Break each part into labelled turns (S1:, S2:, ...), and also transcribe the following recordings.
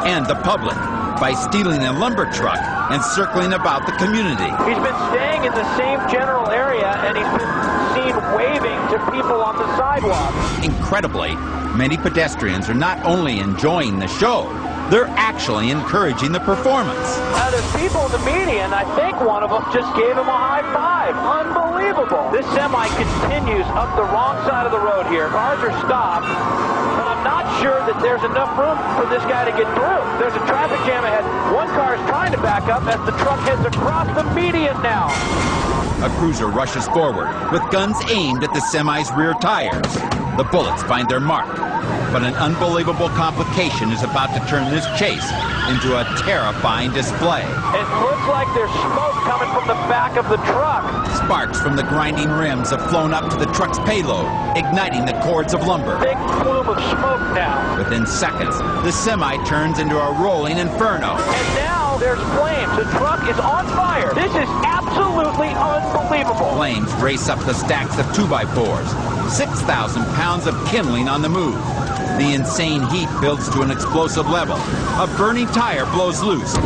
S1: And the public by stealing a lumber truck and circling about the community.
S2: He's been staying in the same general area, and he's been seen waving to people on the sidewalk.
S1: Incredibly, many pedestrians are not only enjoying the show, they're actually encouraging the performance.
S2: Now, there's people in the media, and I think one of them just gave him a high five. Unbelievable. This semi continues up the wrong side of the road here. Cars are stopped, but I'm not sure that there's enough room for this guy to get through. There's a traffic jam ahead. One car is trying to back up as the truck heads across the median now.
S1: A cruiser rushes forward with guns aimed at the semi's rear tires. The bullets find their mark. But an unbelievable complication is about to turn this chase into a terrifying display.
S2: It looks like there's smoke coming from the back of the truck.
S1: Sparks from the grinding rims have flown up to the truck's payload, igniting the cords of lumber.
S2: Big plume of smoke now.
S1: Within seconds, the semi turns into a rolling inferno.
S2: And now there's flames. The truck is on fire. This is absolutely unbelievable.
S1: Flames race up the stacks of 2x4s. 6,000 pounds of kindling on the move. The insane heat builds to an explosive level. A burning tire blows loose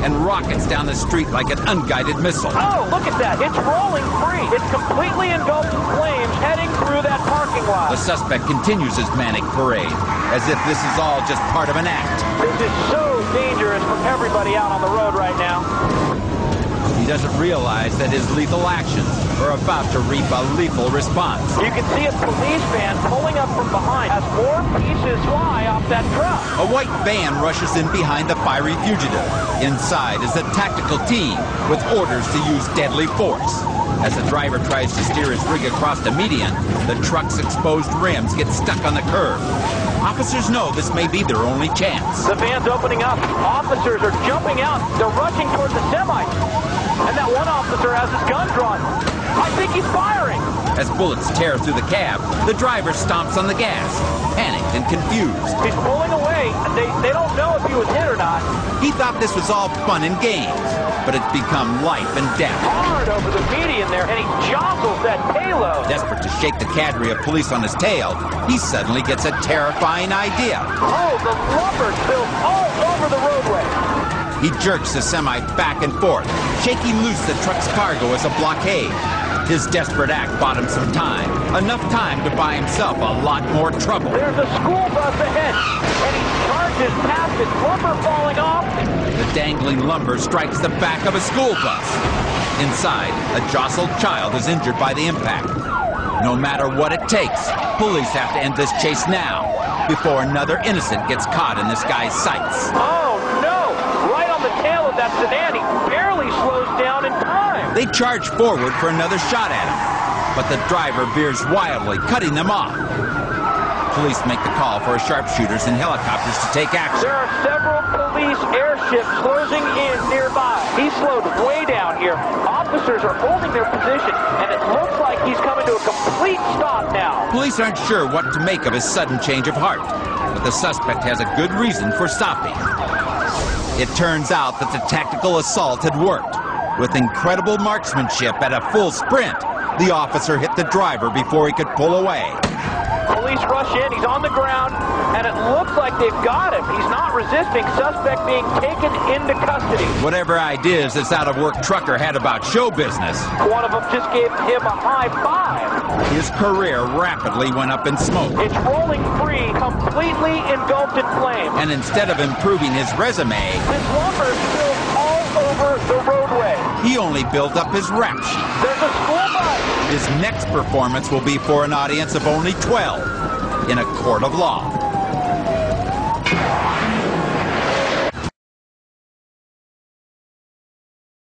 S1: and rockets down the street like an unguided missile.
S2: Oh, look at that. It's rolling free. It's completely engulfed in flames heading through that parking lot.
S1: The suspect continues his manic parade, as if this is all just part of an act.
S2: This is so dangerous for everybody out on the road right now.
S1: He doesn't realize that his lethal actions are about to reap a lethal response.
S2: You can see a police van pulling up from behind as more pieces fly off that truck.
S1: A white van rushes in behind the fiery fugitive. Inside is a tactical team with orders to use deadly force. As the driver tries to steer his rig across the median, the truck's exposed rims get stuck on the curb. Officers know this may be their only chance.
S2: The van's opening up. Officers are jumping out. They're rushing toward the semi. And that one officer has his gun drawn. I think he's firing.
S1: As bullets tear through the cab, the driver stomps on the gas, panicked and confused.
S2: He's pulling away. They don't know if he was hit or not.
S1: He thought this was all fun and games, but it's become life and death.
S2: Hard over the median there, and he jostles that payload.
S1: Desperate to shake the cadre of police on his tail, he suddenly gets a terrifying idea.
S2: Oh, the lumber spills all over the roadway.
S1: He jerks the semi back and forth, shaking loose the truck's cargo as a blockade. His desperate act bought him some time, enough time to buy himself a lot more trouble.
S2: There's a school bus ahead, and he charges past it, lumber falling off.
S1: The dangling lumber strikes the back of a school bus. Inside, a jostled child is injured by the impact. No matter what it takes, police have to end this chase now, before another innocent gets caught in this guy's sights.
S2: Oh, no! Right on the tail of that sedan, he barely slows down in time.
S1: They charge forward for another shot at him, but the driver veers wildly, cutting them off. Police make the call for sharpshooters and helicopters to take action.
S2: There are several police airships closing in nearby. He's slowed way down here. Officers are holding their position, and it looks like he's coming to a complete stop now.
S1: Police aren't sure what to make of his sudden change of heart, but the suspect has a good reason for stopping. It turns out that the tactical assault had worked. With incredible marksmanship at a full sprint, the officer hit the driver before he could pull away.
S2: Police rush in, he's on the ground, and it looks like they've got him. He's not resisting, suspect being taken into custody.
S1: Whatever ideas this out-of-work trucker had about show business,
S2: One of them just gave him a high five.
S1: his career rapidly went up in smoke.
S2: It's rolling free, completely engulfed in flames.
S1: And instead of improving his resume,
S2: His lumber spills all over the roadway.
S1: he only built up his rap sheet.
S2: There's a school bus.
S1: His next performance will be for an audience of only 12 in a court of law.